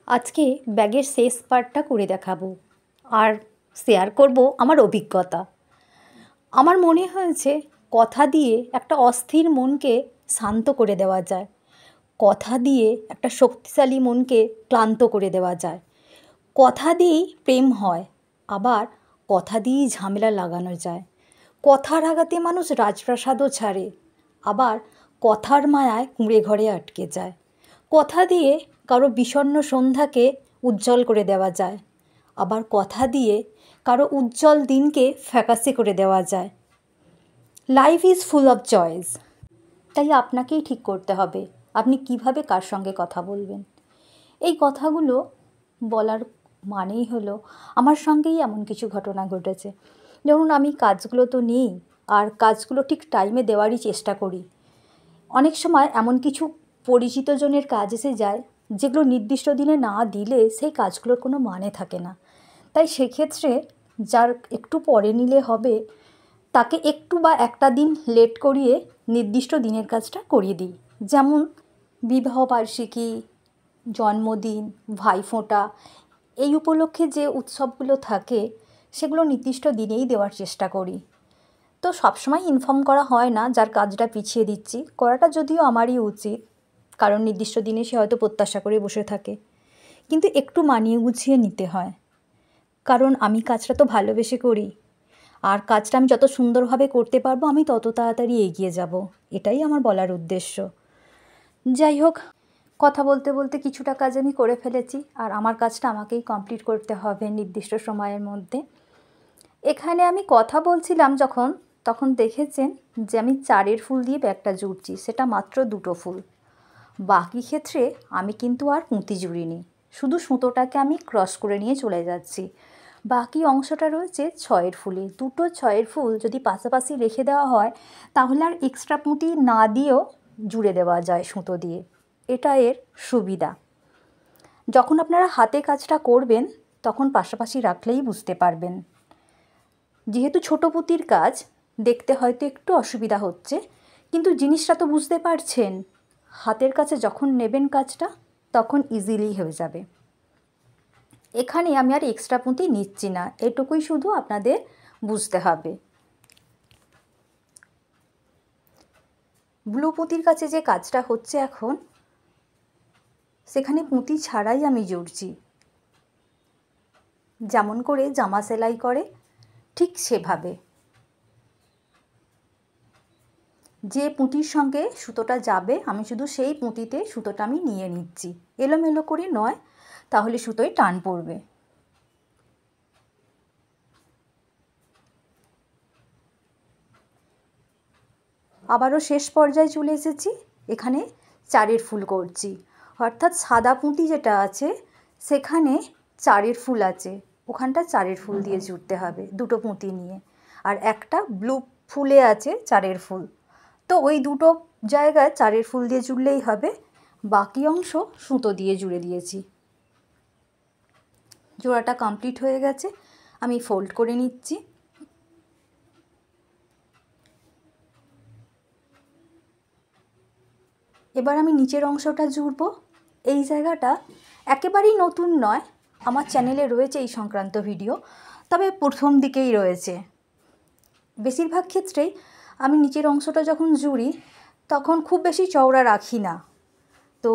আজকে ব্যাগের শেষ পার্টটা করে দেখাবো আর শেয়ার করব আমার অভিজ্ঞতা। আমার মনে হয়েছে কথা দিয়ে একটা অস্থির মনকে শান্ত করে দেওয়া যায়। কথা দিয়ে একটা শক্তিশালী মনকে ক্লান্ত করে দেওয়া যায়। কথা দিয়েই প্রেম হয়, আবার কথা দিয়েই ঝামেলা লাগানো যায়। কথার আঘাতে মানুষ রাজপ্রাসাদও ছাড়ে, আবার কথার মায়ায় কুঁড়ে ঘরে আটকে যায়। কথা দিয়ে কারো বিষণ্ণ সন্ধ্যাকে উজ্জ্বল করে দেওয়া যায়, আবার কথা দিয়ে কারো উজ্জ্বল দিনকে ফ্যাকাশে করে দেওয়া যায়। Life is full of choice, তাই আপনাকেই ঠিক করতে হবে আপনি কিভাবে কার সঙ্গে কথা বলবেন। এই কথাগুলো বলার মানেই হলো আমার সঙ্গেই এমন কিছু ঘটনা ঘটেছে। যেমন আমি কাজগুলো তো নেই, আর কাজগুলো ঠিক টাইমে দেওয়ারই চেষ্টা করি। অনেক সময় এমন কিছু পরিচিত জনের কাজ এসে যায় যেগুলো নির্দিষ্ট দিনে না দিলে সেই কাজগুলোর কোনো মানে থাকে না। তাই সেক্ষেত্রে যার একটু পরে নিলে হবে তাকে একটু বা একটা দিন লেট করিয়ে নির্দিষ্ট দিনের কাজটা করিয়ে দিই। যেমন বিবাহবার্ষিকী, জন্মদিন, ভাইফোঁটা, এই উপলক্ষে যে উৎসবগুলো থাকে সেগুলো নির্দিষ্ট দিনেই দেওয়ার চেষ্টা করি। তো সবসময় ইনফর্ম করা হয় না যার কাজটা পিছিয়ে দিচ্ছি, করাটা যদিও আমারই উচিত, কারণ নির্দিষ্ট দিনে সে হয়তো প্রত্যাশা করে বসে থাকে। কিন্তু একটু মানিয়ে গুছিয়ে নিতে হয়, কারণ আমি কাজটা তো ভালোবেসে করি, আর কাজটা আমি যত সুন্দরভাবে করতে পারবো আমি তত তাড়াতাড়ি এগিয়ে যাব, এটাই আমার বলার উদ্দেশ্য। যাই হোক, কথা বলতে বলতে কিছুটা কাজ আমি করে ফেলেছি, আর আমার কাজটা আমাকেই কমপ্লিট করতে হবে নির্দিষ্ট সময়ের মধ্যে। এখানে আমি কথা বলছিলাম যখন, তখন দেখেছেন যে আমি চারের ফুল দিয়ে ব্যাগটা জুড়ছি, সেটা মাত্র দুটো ফুল। বাকি ক্ষেত্রে আমি কিন্তু আর পুঁতি জুড়িনি, শুধু সুতোটাকে আমি ক্রস করে নিয়ে চলে যাচ্ছি। বাকি অংশটা রয়েছে ছয়ের ফুলে। দুটো ছয়ের ফুল যদি পাশাপাশি রেখে দেওয়া হয় তাহলে আর এক্সট্রা পুঁতি না দিয়েও জুড়ে দেওয়া যায় সুতো দিয়ে, এটা এর সুবিধা। যখন আপনারা হাতে কাজটা করবেন তখন পাশাপাশি রাখলেই বুঝতে পারবেন। যেহেতু ছোটো পুঁতির কাজ, দেখতে হয়তো একটু অসুবিধা হচ্ছে, কিন্তু জিনিসটা তো বুঝতে পারছেন। হাতের কাছে যখন নেবেন কাজটা তখন ইজিলি হয়ে যাবে। এখানে আমি আর এক্সট্রা পুঁতি নিচ্ছি না, এটুকুই শুধু আপনাদের বুঝতে হবে। ব্লু পুঁতির কাছে যে কাজটা হচ্ছে এখন, সেখানে পুঁতি ছাড়াই আমি জুড়ছি। যেমন করে জামা সেলাই করে ঠিক সেভাবে। যে পুঁতির সঙ্গে সুতোটা যাবে আমি শুধু সেই পুঁতিতে সুতোটা আমি নিয়ে নিচ্ছি, এলোমেলো করে নয়, তাহলে সুতোয় টান পড়বে। আবারও শেষ পর্যায়ে চলে এসেছি, এখানে চারের ফুল করছি, অর্থাৎ সাদা পুঁতি যেটা আছে সেখানে চারের ফুল আছে, ওখানটা চারের ফুল দিয়ে জুড়তে হবে দুটো পুঁতি নিয়ে। আর একটা ব্লু ফুলে আছে চারের ফুল, তো ওই দুটো জায়গায় চারের ফুল দিয়ে জুড়লেই হবে। বাকি অংশ সুতো দিয়ে জুড়ে দিয়েছি। জোড়াটা কমপ্লিট হয়ে গেছে, আমি ফোল্ড করে নিচ্ছি। এবার আমি নিচের অংশটা জুড়ব। এই জায়গাটা একেবারেই নতুন নয়, আমার চ্যানেলে রয়েছে এই সংক্রান্ত ভিডিও, তবে প্রথম দিকেই রয়েছে। বেশিরভাগ ক্ষেত্রেই আমি নিচের অংশটা যখন জুড়ি তখন খুব বেশি চওড়া রাখি না। তো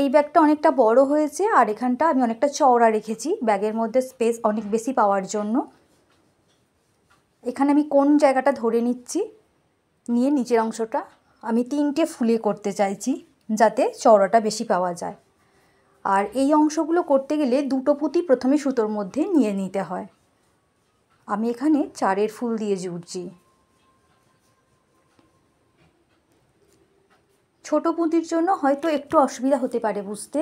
এই ব্যাগটা অনেকটা বড় হয়েছে, আর এখানটা আমি অনেকটা চওড়া রেখেছি ব্যাগের মধ্যে স্পেস অনেক বেশি পাওয়ার জন্য। এখানে আমি কোন জায়গাটা ধরে নিচ্ছি, নিয়ে নিচের অংশটা আমি 3টে ফুলে করতে চাইছি যাতে চওড়াটা বেশি পাওয়া যায়। আর এই অংশগুলো করতে গেলে দুটো পুঁতি প্রথমে সুতোর মধ্যে নিয়ে নিতে হয়। আমি এখানে চারের ফুল দিয়ে জুড়ছি। ছোট পুঁতির জন্য হয়তো একটু অসুবিধা হতে পারে বুঝতে,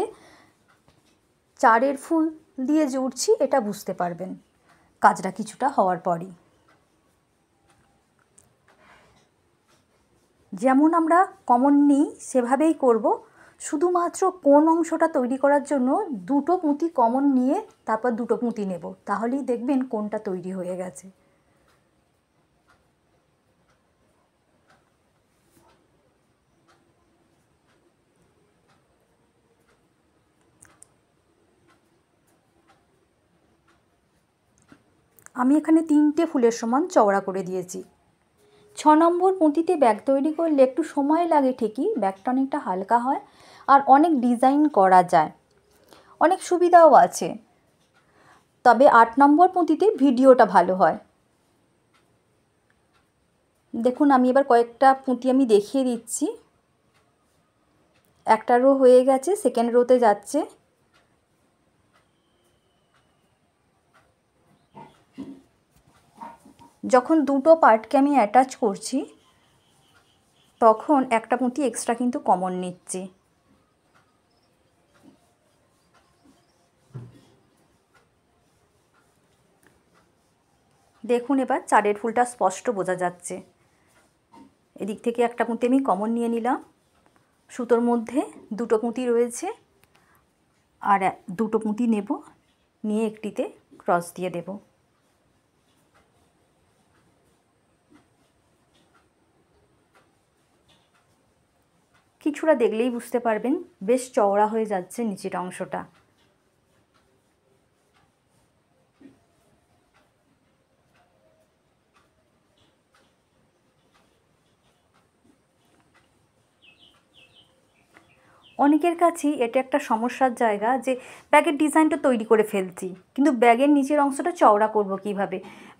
চারের ফুল দিয়ে জুড়ছি এটা বুঝতে পারবেন কাজটা কিছুটা হওয়ার পরই। যেমন আমরা কমন নিই সেভাবেই করব, শুধুমাত্র কোন অংশটা তৈরি করার জন্য দুটো পুঁতি কমন নিয়ে তারপর দুটো পুঁতি নেব, তাহলেই দেখবেন কোনটা তৈরি হয়ে গেছে। আমি এখানে 3টে ফুলের সমান চওড়া করে দিয়েছি। 6 নম্বর পুঁতিতে ব্যাগ তৈরি করলে একটু সময় লাগে ঠিকই, ব্যাগটা অনেকটা হালকা হয় আর অনেক ডিজাইন করা যায়, অনেক সুবিধাও আছে। তবে 8 নম্বর পুঁতিতে ভিডিওটা ভালো হয়। দেখুন আমি এবার কয়েকটা পুঁতি আমি দেখিয়ে দিচ্ছি। একটা রো হয়ে গেছে, সেকেন্ড রোতে যাচ্ছে। যখন দুটো পার্টকে আমি অ্যাটাচ করছি তখন একটা পুঁতি এক্সট্রা কিন্তু কমন নিচ্ছি। দেখুন এবার চারের ফুলটা স্পষ্ট বোঝা যাচ্ছে। এদিক থেকে একটা পুঁতি আমি কমন নিয়ে নিলাম, সুতোর মধ্যে দুটো পুঁতি রয়েছে আর দুটো পুঁতি নেব, নিয়ে একটিতে ক্রস দিয়ে দেব। কিছুটা দেখলেই বুঝতে পারবেন বেশ চওড়া হয়ে যাচ্ছে নিচের অংশটা। অনেকের কাছেই এটা একটা সমস্যার জায়গা যে ব্যাগের ডিজাইনটা তৈরি করে ফেলছি, কিন্তু ব্যাগের নিচের অংশটা চওড়া করব কিভাবে।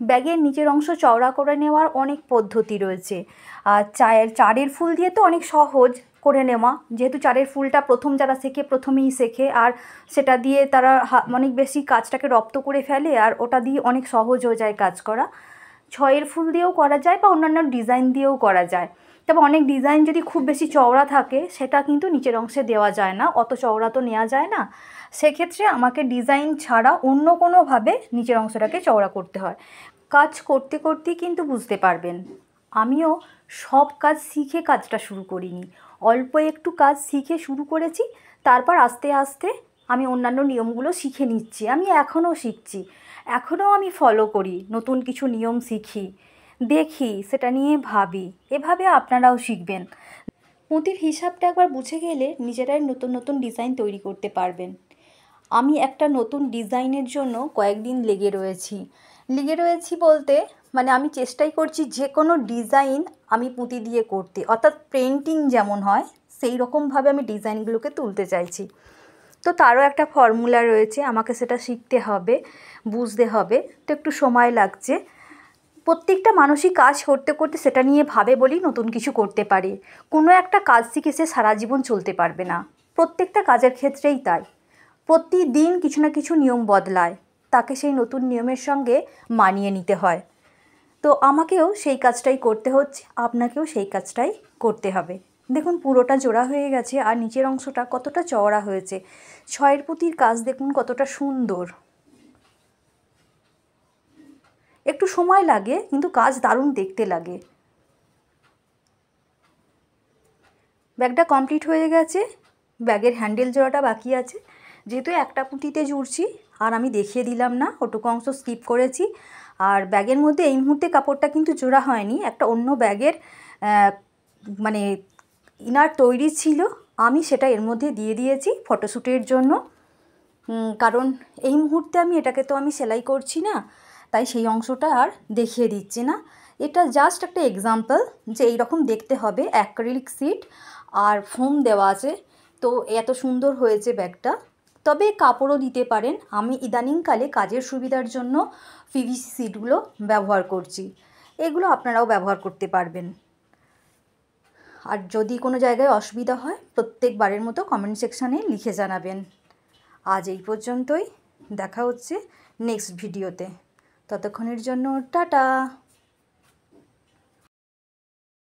ব্যাগের নিচের অংশ চওড়া করে নেওয়ার অনেক পদ্ধতি রয়েছে। আর চারের ফুল দিয়ে তো অনেক সহজ করে নেওয়া, যেহেতু চারের ফুলটা প্রথম যারা শেখে প্রথমেই শেখে, আর সেটা দিয়ে তারা অনেক বেশি কাজটাকে রপ্ত করে ফেলে, আর ওটা দিয়ে অনেক সহজ হয়ে যায় কাজ করা। 6 ফুল দিয়েও করা যায় বা অন্যান্য ডিজাইন দিয়েও করা যায়। তবে অনেক ডিজাইন যদি খুব বেশি চওড়া থাকে সেটা কিন্তু নিচের অংশে দেওয়া যায় না, অত চওড়া তো নেওয়া যায় না। সেক্ষেত্রে আমাকে ডিজাইন ছাড়া অন্য কোনোভাবে নিচের অংশটাকে চওড়া করতে হয়। কাজ করতে করতেই কিন্তু বুঝতে পারবেন, আমিও সব কাজ শিখে কাজটা শুরু করিনি, অল্প একটু কাজ শিখে শুরু করেছি, তারপর আস্তে আস্তে আমি অন্যান্য নিয়মগুলো শিখে নিচ্ছি। আমি এখনও শিখছি, এখনও আমি ফলো করি, নতুন কিছু নিয়ম শিখি, দেখি, সেটা নিয়ে ভাবি। এভাবে আপনারাও শিখবেন। পুঁতির হিসাবটা একবার বুঝে গেলে নিজেরাই নতুন নতুন ডিজাইন তৈরি করতে পারবেন। আমি একটা নতুন ডিজাইনের জন্য কয়েকদিন লেগে রয়েছি বলতে মানে আমি চেষ্টাই করছি যে কোনো ডিজাইন আমি পুঁতি দিয়ে করতে, অর্থাৎ পেন্টিং যেমন হয় সেই রকমভাবে আমি ডিজাইনগুলোকে তুলতে চাইছি। তো তারও একটা ফর্মুলা রয়েছে, আমাকে সেটা শিখতে হবে, বুঝতে হবে, তো একটু সময় লাগছে। প্রত্যেকটা মানুষই কাজ করতে করতে সেটা নিয়ে ভাবে বলেই নতুন কিছু করতে পারে। কোনো একটা কাজ শিখে সে সারা জীবন চলতে পারবে না, প্রত্যেকটা কাজের ক্ষেত্রেই তাই। প্রতিদিন কিছু না কিছু নিয়ম বদলায়, তাকে সেই নতুন নিয়মের সঙ্গে মানিয়ে নিতে হয়। তো আমাকেও সেই কাজটাই করতে হচ্ছে, আপনাকেও সেই কাজটাই করতে হবে। দেখুন পুরোটা জোড়া হয়ে গেছে আর নিচের অংশটা কতটা চওড়া হয়েছে। 6 পুঁতির কাজ দেখুন কতটা সুন্দর। একটু সময় লাগে কিন্তু কাজ দারুণ দেখতে লাগে। ব্যাগটা কমপ্লিট হয়ে গেছে, ব্যাগের হ্যান্ডেল জোড়াটা বাকি আছে। যেহেতু একটা পুঁতিতে জুড়ছি আর আমি দেখিয়ে দিলাম না, ওটুকু অংশ স্কিপ করেছি। আর ব্যাগের মধ্যে এই মুহূর্তে কাপড়টা কিন্তু জোড়া হয়নি, একটা অন্য ব্যাগের মানে ইনার তৈরি ছিল, আমি সেটা এর মধ্যে দিয়ে দিয়েছি ফটোশ্যুটের জন্য। কারণ এই মুহূর্তে আমি এটাকে তো আমি সেলাই করছি না, তাই সেই অংশটা আর দেখিয়ে দিচ্ছি না। এটা জাস্ট একটা এক্সাম্পল যে এইরকম দেখতে হবে। অ্যাক্রিলিক শিট আর ফোম দেওয়া আছে, তো এত সুন্দর হয়েছে ব্যাগটা। তবে কাপড়ও দিতে পারেন, আমি ইদানিংকালে কাজের সুবিধার জন্য পিভিসি শিটগুলো ব্যবহার করছি, এগুলো আপনারাও ব্যবহার করতে পারবেন। আর যদি কোনো জায়গায় অসুবিধা হয় প্রত্যেকবারের মতো কমেন্ট সেকশানে লিখে জানাবেন। আজ এই পর্যন্তই, দেখা হচ্ছে নেক্সট ভিডিওতে। ততক্ষণের জন্য টাটা।